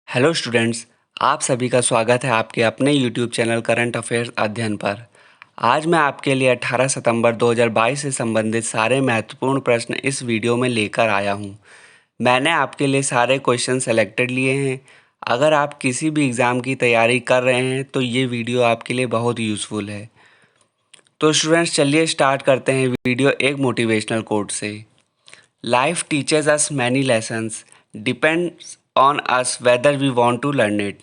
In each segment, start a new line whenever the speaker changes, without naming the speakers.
Hello students, आप सभी का स्वागत है आपके अपने यूट्यूब चैनल करंट अफेयर्स अध्ययन पर। आज मैं आपके लिए 18 सितंबर 2022 से संबंधित सारे महत्वपूर्ण प्रश्न इस वीडियो में लेकर आया हूं। मैंने आपके लिए सारे क्वेश्चन सेलेक्टेड लिए हैं। अगर आप किसी भी एग्ज़ाम की तैयारी कर रहे हैं तो ये वीडियो आपके लिए बहुत यूज़फुल है। तो स्टूडेंट्स चलिए स्टार्ट करते हैं वीडियो एक मोटिवेशनल कोट से। Life teaches us many lessons, depends on us whether we want to learn it.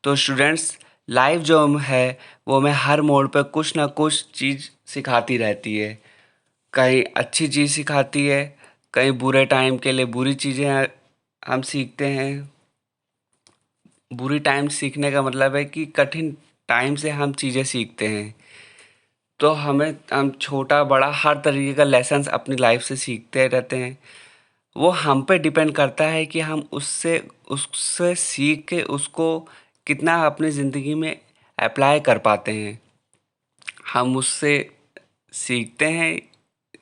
तो स्टूडेंट्स, लाइफ जो है वो हमें हर मोड़ पर कुछ ना कुछ चीज़ सिखाती रहती है। कहीं अच्छी चीज़ सिखाती है, कहीं बुरे टाइम के लिए बुरी चीज़ें हम सीखते हैं। बुरी टाइम सीखने का मतलब है कि कठिन टाइम से हम चीज़ें सीखते हैं। तो हम छोटा बड़ा हर तरीके का लेसन्स अपनी लाइफ से सीखते रहते हैं। वो हम पे डिपेंड करता है कि हम उससे उससे सीख के उसको कितना अपनी ज़िंदगी में अप्लाई कर पाते हैं। हम उससे सीखते हैं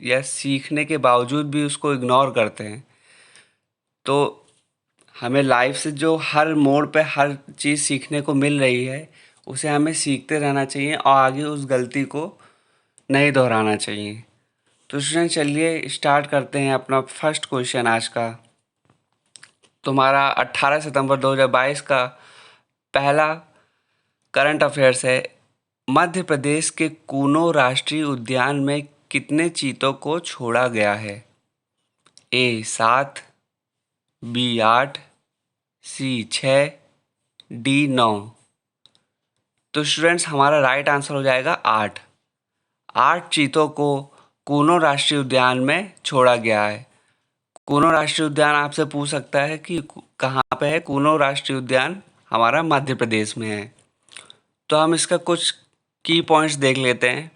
या सीखने के बावजूद भी उसको इग्नोर करते हैं। तो हमें लाइफ से जो हर मोड़ पे हर चीज़ सीखने को मिल रही है, उसे हमें सीखते रहना चाहिए और आगे उस गलती को नहीं दोहराना चाहिए। तो स्टूडेंट चलिए स्टार्ट करते हैं अपना फर्स्ट क्वेश्चन आज का। तुम्हारा 18 सितंबर 2022 का पहला करंट अफेयर्स है। मध्य प्रदेश के कूनो राष्ट्रीय उद्यान में कितने चीतों को छोड़ा गया है? ए 7, बी 8, सी 6, डी 9। तो स्टूडेंट्स हमारा राइट आंसर हो जाएगा 8। 8 चीतों को कूनो राष्ट्रीय उद्यान में छोड़ा गया है। कूनो राष्ट्रीय उद्यान आपसे पूछ सकता है कि कहाँ पे है। कूनो राष्ट्रीय उद्यान हमारा मध्य प्रदेश में है। तो हम इसका कुछ की पॉइंट्स देख लेते हैं।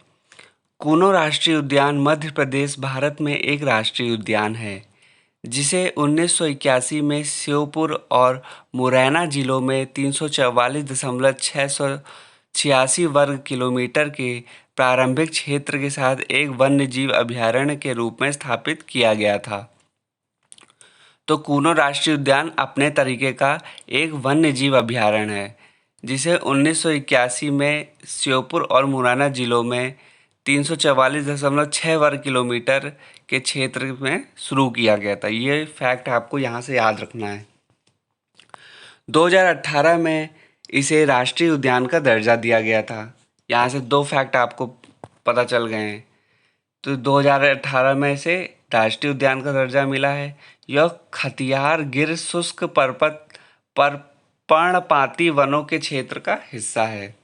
कूनो राष्ट्रीय उद्यान मध्य प्रदेश भारत में एक राष्ट्रीय उद्यान है जिसे 1981 में श्योपुर और मुरैना जिलों में 344.686 वर्ग किलोमीटर के प्रारंभिक क्षेत्र के साथ एक वन्यजीव अभयारण्य के रूप में स्थापित किया गया था। तो कूनो राष्ट्रीय उद्यान अपने तरीके का एक वन्यजीव अभयारण्य है जिसे 1981 में श्योपुर और मुरैना जिलों में 344.6 वर्ग किलोमीटर के क्षेत्र में शुरू किया गया था। ये फैक्ट आपको यहाँ से याद रखना है। 2018 में इसे राष्ट्रीय उद्यान का दर्जा दिया गया था। यहाँ से 2 फैक्ट आपको पता चल गए हैं। तो 2018 में इसे राष्ट्रीय उद्यान का दर्जा मिला है। यह खथियार गिर शुष्क पर्वत पर पर्णपाती वनों के क्षेत्र का हिस्सा है।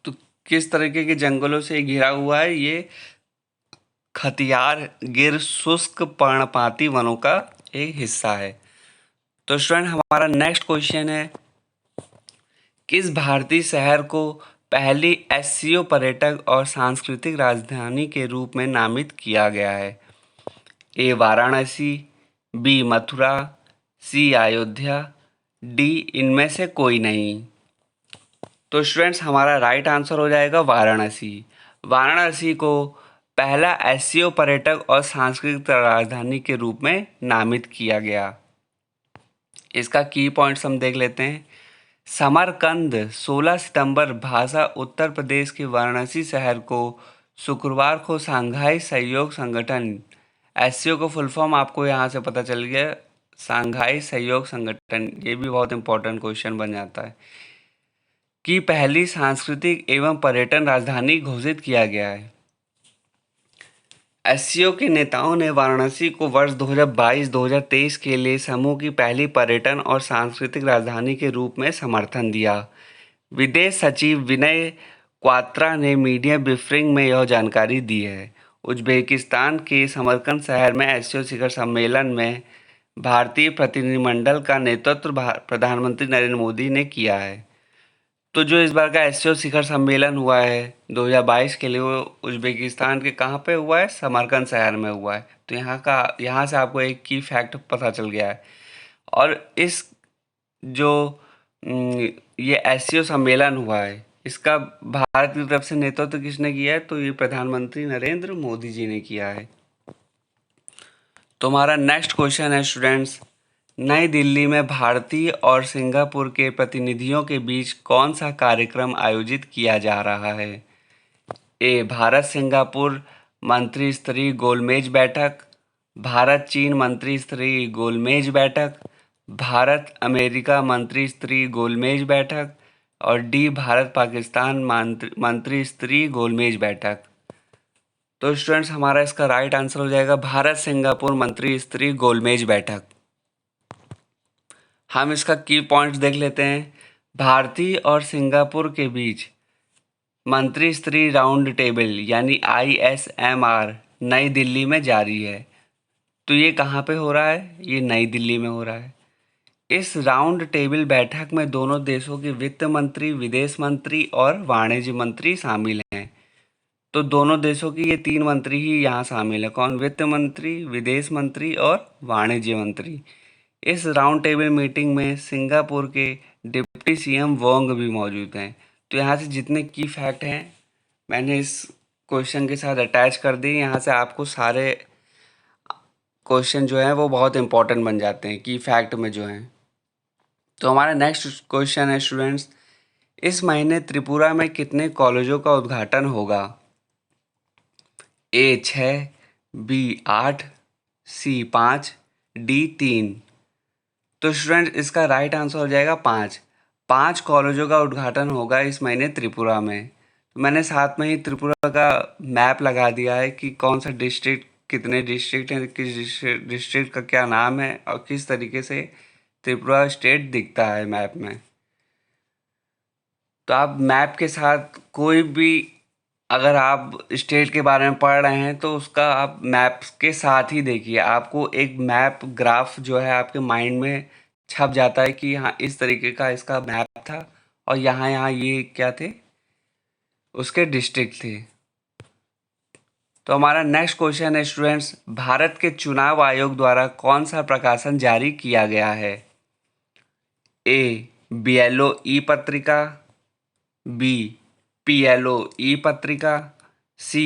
तो किस तरीके के जंगलों से घिरा हुआ है? ये खथियार गिर शुष्क पर्णपाती वनों का एक हिस्सा है। तो स्टूडेंट हमारा नेक्स्ट क्वेश्चन है, किस भारतीय शहर को पहली एससीओ पर्यटक और सांस्कृतिक राजधानी के रूप में नामित किया गया है? ए वाराणसी, बी मथुरा, सी अयोध्या, डी इनमें से कोई नहीं। तो स्टूडेंट्स हमारा राइट आंसर हो जाएगा वाराणसी। वाराणसी को पहला एससीओ पर्यटक और सांस्कृतिक राजधानी के रूप में नामित किया गया। इसका की पॉइंट्स हम देख लेते हैं। समरकंद 16 सितंबर भाषा उत्तर प्रदेश के वाराणसी शहर को शुक्रवार को शंघाई सहयोग संगठन, एससीओ का फुल फॉर्म आपको यहाँ से पता चल गया, शंघाई सहयोग संगठन, ये भी बहुत इंपॉर्टेंट क्वेश्चन बन जाता है, की पहली सांस्कृतिक एवं पर्यटन राजधानी घोषित किया गया है। एससीओ के नेताओं ने वाराणसी को वर्ष 2022-2023 के लिए समूह की पहली पर्यटन और सांस्कृतिक राजधानी के रूप में समर्थन दिया। विदेश सचिव विनय क्वात्रा ने मीडिया ब्रीफिंग में यह जानकारी दी है। उज्बेकिस्तान के समरकंद शहर में एससीओ शिखर सम्मेलन में भारतीय प्रतिनिधिमंडल का नेतृत्व प्रधानमंत्री नरेंद्र मोदी ने किया है। तो जो इस बार का एससीओ शिखर सम्मेलन हुआ है 2022 के लिए, वो उज्बेकिस्तान के कहाँ पे हुआ है? समरकंद शहर में हुआ है। तो यहाँ से आपको एक की फैक्ट पता चल गया है। और इस जो ये एससीओ सम्मेलन हुआ है, इसका भारत की तरफ से नेतृत्व किसने किया है? तो ये प्रधानमंत्री नरेंद्र मोदी जी ने किया है। तो हमारा नेक्स्ट क्वेश्चन है स्टूडेंट्स, नई दिल्ली में भारतीय और सिंगापुर के प्रतिनिधियों के बीच कौन सा कार्यक्रम आयोजित किया जा रहा है? ए भारत सिंगापुर मंत्री स्तरीय गोलमेज बैठक, भारत चीन मंत्री स्तरीय गोलमेज बैठक, भारत अमेरिका मंत्री स्तरीय गोलमेज बैठक और डी भारत पाकिस्तान मंत्री स्तरीय गोलमेज बैठक। तो स्टूडेंट्स हमारा इसका राइट आंसर हो जाएगा भारत सिंगापुर मंत्री स्तरीय गोलमेज बैठक। हम इसका की पॉइंट्स देख लेते हैं। भारतीय और सिंगापुर के बीच मंत्री स्तरीय राउंड टेबल यानी ISMR नई दिल्ली में जारी है। तो ये कहाँ पे हो रहा है? ये नई दिल्ली में हो रहा है। इस राउंड टेबल बैठक में दोनों देशों के वित्त मंत्री, विदेश मंत्री और वाणिज्य मंत्री शामिल हैं। तो दोनों देशों की ये 3 मंत्री ही यहाँ शामिल है। कौन? वित्त मंत्री, विदेश मंत्री और वाणिज्य मंत्री। इस राउंड टेबल मीटिंग में सिंगापुर के डिप्टी CM वोंग भी मौजूद हैं। तो यहाँ से जितने की फैक्ट हैं मैंने इस क्वेश्चन के साथ अटैच कर दिए। यहाँ से आपको सारे क्वेश्चन जो हैं वो बहुत इंपॉर्टेंट बन जाते हैं की फैक्ट में जो हैं। तो हमारा नेक्स्ट क्वेश्चन है स्टूडेंट्स, इस महीने त्रिपुरा में कितने कॉलेजों का उद्घाटन होगा? A 6, B 8, C 5, D 3। तो स्टूडेंट इसका राइट आंसर हो जाएगा 5। 5 कॉलेजों का उद्घाटन होगा इस महीने त्रिपुरा में। तो मैंने साथ में ही त्रिपुरा का मैप लगा दिया है कि कौन सा डिस्ट्रिक्ट, कितने डिस्ट्रिक्ट हैं, किस डिस्ट्रिक्ट का क्या नाम है और किस तरीके से त्रिपुरा स्टेट दिखता है मैप में। तो आप मैप के साथ कोई भी, अगर आप स्टेट के बारे में पढ़ रहे हैं तो उसका आप मैप के साथ ही देखिए। आपको एक मैप ग्राफ जो है आपके माइंड में छप जाता है कि हाँ इस तरीके का इसका मैप था और यहाँ यहाँ ये क्या थे, उसके डिस्ट्रिक्ट थे। तो हमारा नेक्स्ट क्वेश्चन है स्टूडेंट्स, भारत के चुनाव आयोग द्वारा कौन सा प्रकाशन जारी किया गया है? A BLO ई पत्रिका, B PLO ई पत्रिका, C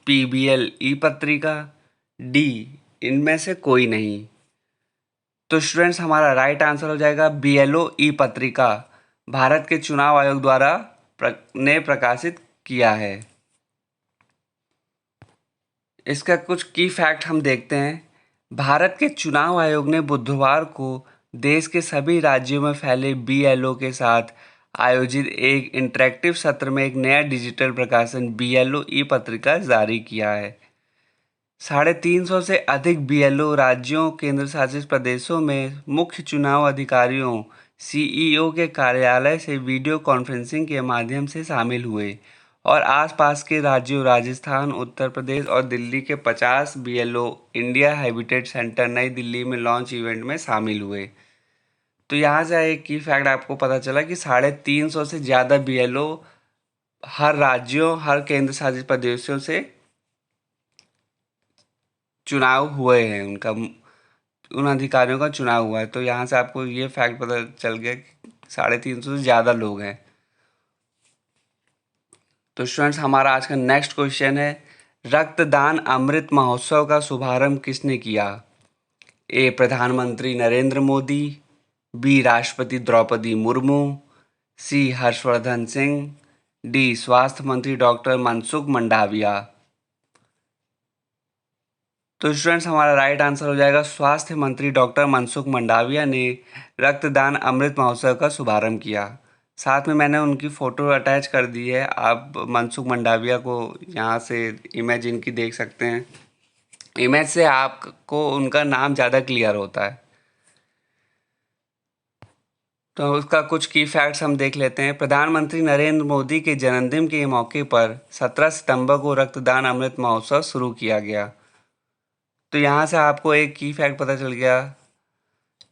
PBL ई पत्रिका, D इनमें से कोई नहीं। तो स्टूडेंट्स हमारा राइट आंसर हो जाएगा BLO ई पत्रिका, भारत के चुनाव आयोग द्वारा ने प्रकाशित किया है। इसका कुछ की फैक्ट हम देखते हैं। भारत के चुनाव आयोग ने बुधवार को देश के सभी राज्यों में फैले BLO के साथ आयोजित एक इंटरैक्टिव सत्र में एक नया डिजिटल प्रकाशन BLO ई पत्रिका जारी किया है। 350 से अधिक BLO राज्यों, केंद्र शासित प्रदेशों में मुख्य चुनाव अधिकारियों CEO के कार्यालय से वीडियो कॉन्फ्रेंसिंग के माध्यम से शामिल हुए और आसपास के राज्यों राजस्थान, उत्तर प्रदेश और दिल्ली के 50 BLO इंडिया हैबिटेट सेंटर नई दिल्ली में लॉन्च इवेंट में शामिल हुए। तो यहाँ से एक की फैक्ट आपको पता चला कि 350 से ज़्यादा BLO हर राज्यों, हर केंद्र शासित प्रदेशों से चुनाव हुए हैं, उनका उन अधिकारियों का चुनाव हुआ है। तो यहाँ से आपको ये फैक्ट पता चल गया कि 350 से ज़्यादा लोग हैं। तो स्टूडेंट्स हमारा आज का नेक्स्ट क्वेश्चन है, रक्तदान अमृत महोत्सव का शुभारंभ किसने किया? A प्रधानमंत्री नरेंद्र मोदी, B राष्ट्रपति द्रौपदी मुर्मू, C हर्षवर्धन सिंह, D स्वास्थ्य मंत्री डॉक्टर मनसुख मंडाविया। तो स्टूडेंट्स हमारा राइट आंसर हो जाएगा स्वास्थ्य मंत्री डॉक्टर मनसुख मंडाविया ने रक्तदान अमृत महोत्सव का शुभारंभ किया। साथ में मैंने उनकी फ़ोटो अटैच कर दी है, आप मनसुख मंडाविया को यहाँ से इमेज इनकी देख सकते हैं। इमेज से आपको उनका नाम ज़्यादा क्लियर होता है। तो उसका कुछ की फैक्ट्स हम देख लेते हैं। प्रधानमंत्री नरेंद्र मोदी के जन्मदिन के मौके पर 17 सितंबर को रक्तदान अमृत महोत्सव शुरू किया गया। तो यहाँ से आपको एक की फैक्ट पता चल गया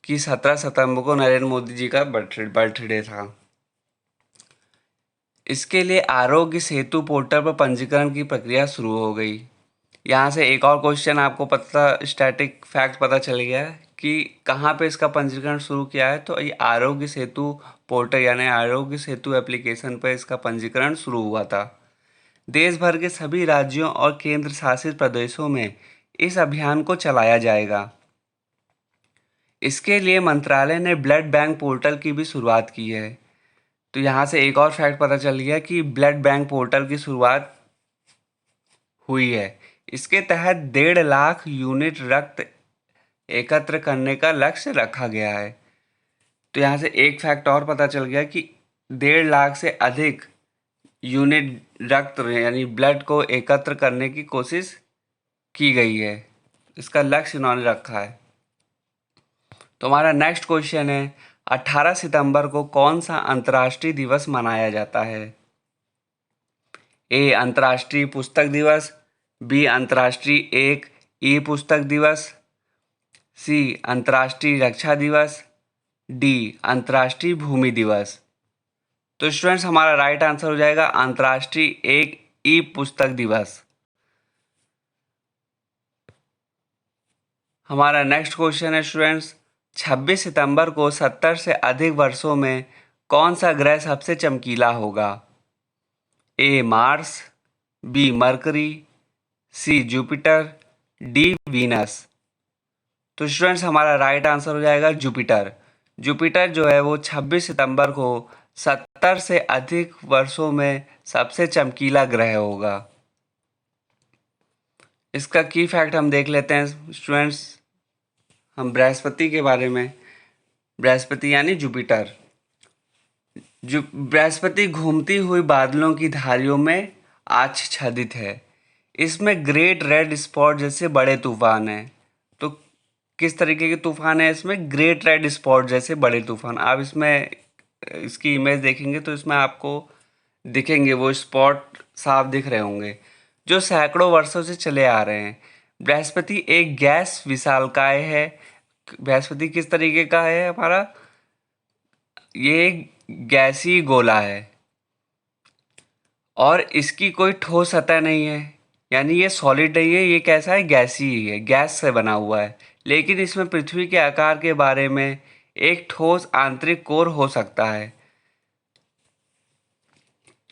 कि 17 सितंबर को नरेंद्र मोदी जी का बर्थडे था। इसके लिए आरोग्य सेतु पोर्टल पर पंजीकरण की प्रक्रिया शुरू हो गई। यहाँ से एक और क्वेश्चन आपको स्टैटिक फैक्ट पता चल गया कि कहाँ पे इसका पंजीकरण शुरू किया है। तो ये आरोग्य सेतु पोर्टल यानी आरोग्य सेतु एप्लीकेशन पर इसका पंजीकरण शुरू हुआ था। देश भर के सभी राज्यों और केंद्र शासित प्रदेशों में इस अभियान को चलाया जाएगा। इसके लिए मंत्रालय ने ब्लड बैंक पोर्टल की भी शुरुआत की है। तो यहाँ से एक और फैक्ट पता चल गया कि ब्लड बैंक पोर्टल की शुरुआत हुई है। इसके तहत 1.5 लाख यूनिट रक्त एकत्र करने का लक्ष्य रखा गया है। तो यहाँ से एक फैक्ट और पता चल गया कि 1.5 लाख से अधिक यूनिट रक्त यानी ब्लड को एकत्र करने की कोशिश की गई है। इसका लक्ष्य इन्होंने रखा है। तो हमारा नेक्स्ट क्वेश्चन है, 18 सितंबर को कौन सा अंतर्राष्ट्रीय दिवस मनाया जाता है? ए अंतर्राष्ट्रीय पुस्तक दिवस, बी अंतर्राष्ट्रीय एक ई पुस्तक दिवस, सी अंतर्राष्ट्रीय रक्षा दिवस, डी अंतर्राष्ट्रीय भूमि दिवस। तो स्टूडेंट्स हमारा राइट आंसर हो जाएगा अंतर्राष्ट्रीय एक ई पुस्तक दिवस। हमारा नेक्स्ट क्वेश्चन है स्टूडेंट्स, 26 सितंबर को 70 से अधिक वर्षों में कौन सा ग्रह सबसे चमकीला होगा? A Mars, B mercury, C Jupiter, D Venus. तो स्टूडेंट्स हमारा राइट आंसर हो जाएगा जुपिटर। जुपिटर जो है वो 26 सितंबर को 70 से अधिक वर्षों में सबसे चमकीला ग्रह होगा। इसका की फैक्ट हम देख लेते हैं स्टूडेंट्स। हम बृहस्पति के बारे में, बृहस्पति यानी जुपिटर। बृहस्पति घूमती हुई बादलों की धारियों में आच्छादित है। इसमें ग्रेट रेड स्पॉट जैसे बड़े तूफान हैं। तो किस तरीके के तूफान है इसमें? ग्रेट रेड स्पॉट जैसे बड़े तूफान। आप इसमें इसकी इमेज देखेंगे तो इसमें आपको दिखेंगे, वो स्पॉट साफ दिख रहे होंगे, जो सैकड़ों वर्षों से चले आ रहे हैं। बृहस्पति एक गैस विशालकाय है। बृहस्पति किस तरीके का है हमारा? ये एक गैसीय गोला है और इसकी कोई ठोस सतह नहीं है, यानी ये सॉलिड नहीं है। ये कैसा है? गैसीय है, गैस से बना हुआ है। लेकिन इसमें पृथ्वी के आकार के बारे में एक ठोस आंतरिक कोर हो सकता है।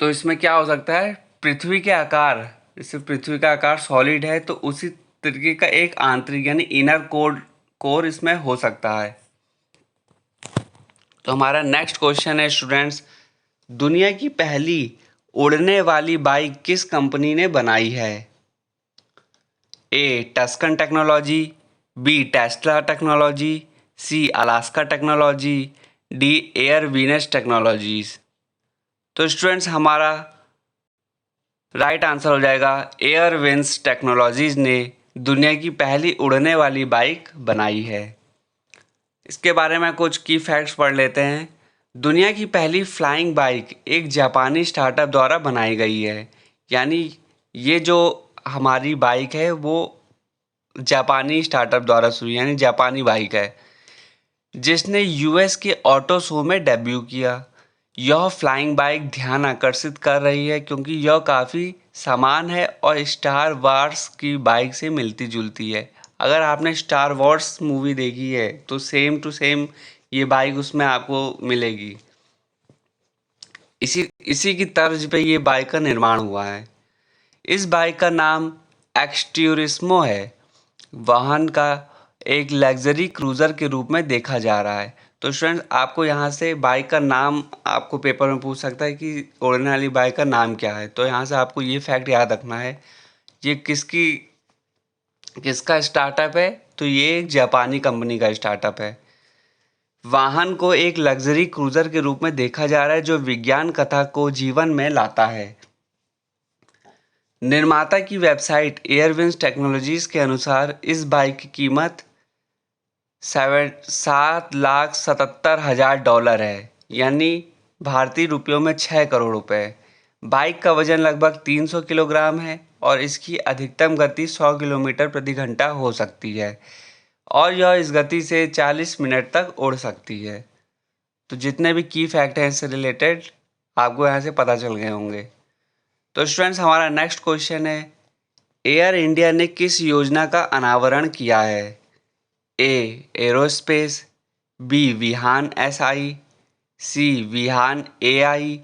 तो इसमें क्या हो सकता है? पृथ्वी के आकार, जैसे पृथ्वी का आकार सॉलिड है तो उसी तरीके का एक आंतरिक यानी इनर कोर इसमें हो सकता है। तो हमारा नेक्स्ट क्वेश्चन है स्टूडेंट्स, दुनिया की पहली उड़ने वाली बाइक किस कंपनी ने बनाई है? A Tuscan technology, B Tesla technology, C Alaska technology, D air Venus technologies. तो स्टूडेंट्स हमारा राइट आंसर हो जाएगा एयर विंस टेक्नोलॉजीज ने दुनिया की पहली उड़ने वाली बाइक बनाई है। इसके बारे में कुछ की फैक्ट्स पढ़ लेते हैं। दुनिया की पहली फ्लाइंग बाइक एक जापानी स्टार्टअप द्वारा बनाई गई है। यानी ये जो हमारी बाइक है वो जापानी स्टार्टअप द्वारा शुरू, यानी जापानी बाइक है, जिसने यूएस के ऑटो शो में डेब्यू किया। यह फ्लाइंग बाइक ध्यान आकर्षित कर रही है क्योंकि यह काफ़ी समान है और स्टार वार्स की बाइक से मिलती जुलती है। अगर आपने स्टार वॉर्स मूवी देखी है तो सेम टू सेम ये बाइक उसमें आपको मिलेगी। इसी की तर्ज पे ये बाइक का निर्माण हुआ है। इस बाइक का नाम एक्सट्यूरिस्मो है। वाहन का एक लग्जरी क्रूज़र के रूप में देखा जा रहा है। तो स्टूडेंट आपको यहाँ से बाइक का नाम आपको पेपर में पूछ सकता है कि उड़ने वाली बाइक का नाम क्या है। तो यहाँ से आपको ये फैक्ट याद रखना है, ये किसका स्टार्टअप है? तो ये एक जापानी कंपनी का स्टार्टअप है। वाहन को एक लग्जरी क्रूज़र के रूप में देखा जा रहा है जो विज्ञान कथा को जीवन में लाता है। निर्माता की वेबसाइट एयरविंस टेक्नोलॉजीज के अनुसार इस बाइक की कीमत $7,77,000 है, यानी भारतीय रुपयों में 6 करोड़ रुपए। बाइक का वजन लगभग 300 किलोग्राम है और इसकी अधिकतम गति 100 किलोमीटर प्रति घंटा हो सकती है और यह इस गति से 40 मिनट तक उड़ सकती है। तो जितने भी की फैक्ट हैं इससे रिलेटेड आपको यहाँ से पता चल गए होंगे। तो स्टूडेंट्स हमारा नेक्स्ट क्वेश्चन है, एयर इंडिया ने किस योजना का अनावरण किया है? ए एरोस्पेस, बी विहान एसआई, सी विहान एआई,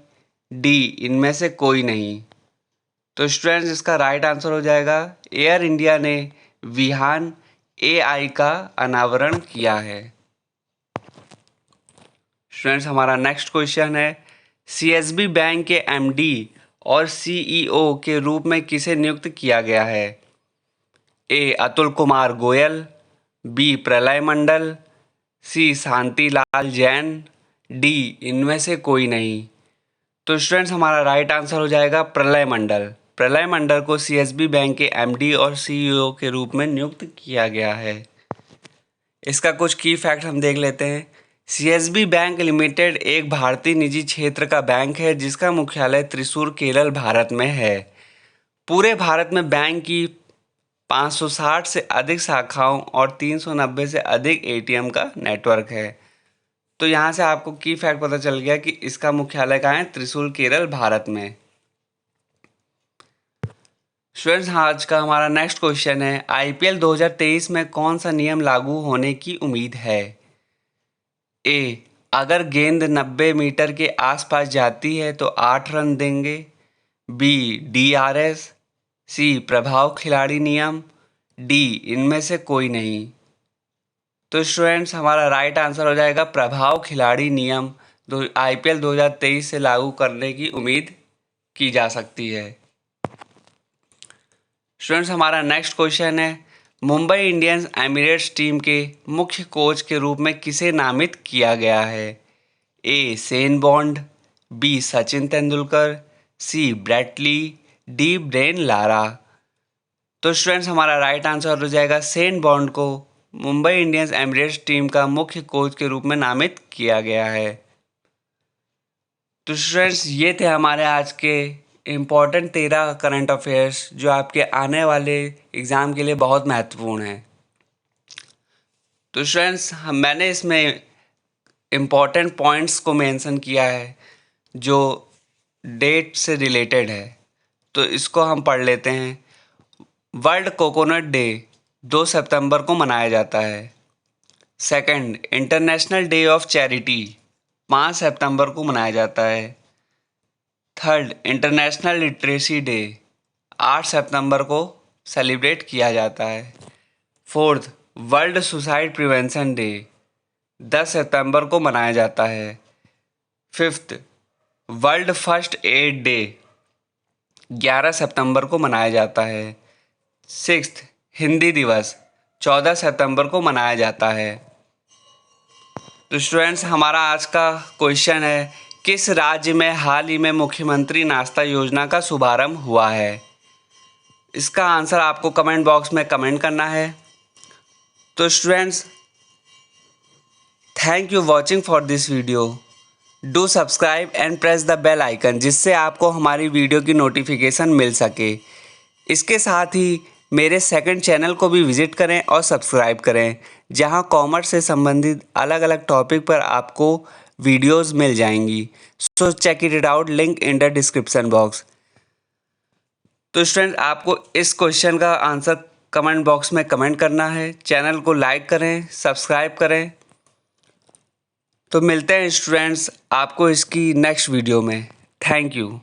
डी इनमें से कोई नहीं। तो स्टूडेंट्स इसका राइट आंसर हो जाएगा एयर इंडिया ने विहान एआई का अनावरण किया है। स्टूडेंट्स हमारा नेक्स्ट क्वेश्चन है, सीएसबी बैंक के एमडी और सीईओ के रूप में किसे नियुक्त किया गया है? ए अतुल कुमार गोयल, बी प्रलय मंडल, सी शांति लाल जैन, डी इनमें से कोई नहीं। तो स्टूडेंट्स हमारा राइट आंसर हो जाएगा प्रलय मंडल। प्रलय मंडल को सीएसबी बैंक के एमडी और सीईओ के रूप में नियुक्त किया गया है। इसका कुछ की फैक्ट हम देख लेते हैं। सीएसबी बैंक लिमिटेड एक भारतीय निजी क्षेत्र का बैंक है जिसका मुख्यालय त्रिशूर, केरल, भारत में है। पूरे भारत में बैंक की 560 से अधिक शाखाओं और 390 से अधिक एटीएम का नेटवर्क है। तो यहाँ से आपको की फैक्ट पता चल गया कि इसका मुख्यालय कहाँ है? त्रिशूर, केरल, भारत में। स्टूडेंट्स आज का हमारा नेक्स्ट क्वेश्चन है, आईपीएल 2023 में कौन सा नियम लागू होने की उम्मीद है? ए अगर गेंद 90 मीटर के आसपास जाती है तो 8 रन देंगे, बी डीआरएस, सी प्रभाव खिलाड़ी नियम, डी इनमें से कोई नहीं। तो स्टूडेंट्स हमारा राइट आंसर हो जाएगा प्रभाव खिलाड़ी नियम आईपीएल 2023 से लागू करने की उम्मीद की जा सकती है। स्टूडेंट्स हमारा नेक्स्ट क्वेश्चन है, मुंबई इंडियंस एमिरेट्स टीम के मुख्य कोच के रूप में किसे नामित किया गया है? A Shane Bond, B Sachin Tendulkar, C Brett Lee, D Brian Lara. तो स्टूडेंट्स हमारा राइट आंसर हो जाएगा शेन बॉन्ड को मुंबई इंडियंस एमिरेट्स टीम का मुख्य कोच के रूप में नामित किया गया है। तो स्टूडेंट्स ये थे हमारे आज के इम्पॉर्टेंट 13 करंट अफेयर्स जो आपके आने वाले एग्ज़ाम के लिए बहुत महत्वपूर्ण हैं। तो स्टूडेंट्स मैंने इसमें इम्पॉर्टेंट पॉइंट्स को मेंशन किया है जो डेट से रिलेटेड है, तो इसको हम पढ़ लेते हैं। वर्ल्ड कोकोनट डे 2 सितंबर को मनाया जाता है। Second, international day of charity 5 सितंबर को मनाया जाता है। थर्ड, इंटरनेशनल लिटरेसी डे 8 सितंबर को सेलिब्रेट किया जाता है। Fourth, world suicide prevention day 10 सितंबर को मनाया जाता है। Fifth, world first aid day 11 सितंबर को मनाया जाता है। सिक्स्थ, हिंदी दिवस 14 सितंबर को मनाया जाता है। तो स्टूडेंट्स हमारा आज का क्वेश्चन है, किस राज्य में हाल ही में मुख्यमंत्री नाश्ता योजना का शुभारंभ हुआ है? इसका आंसर आपको कमेंट बॉक्स में कमेंट करना है। तो students thank you watching for this video. Do subscribe and press the bell icon जिससे आपको हमारी वीडियो की नोटिफिकेशन मिल सके। इसके साथ ही मेरे सेकंड चैनल को भी विज़िट करें और सब्सक्राइब करें जहां कॉमर्स से संबंधित अलग अलग टॉपिक पर आपको वीडियोस मिल जाएंगी। So check it out, link in the description box. तो स्टूडेंट आपको इस क्वेश्चन का आंसर कमेंट बॉक्स में कमेंट करना है। चैनल को लाइक करें, सब्सक्राइब करें। तो मिलते हैं स्टूडेंट्स आपको इसकी नेक्स्ट वीडियो में। Thank you.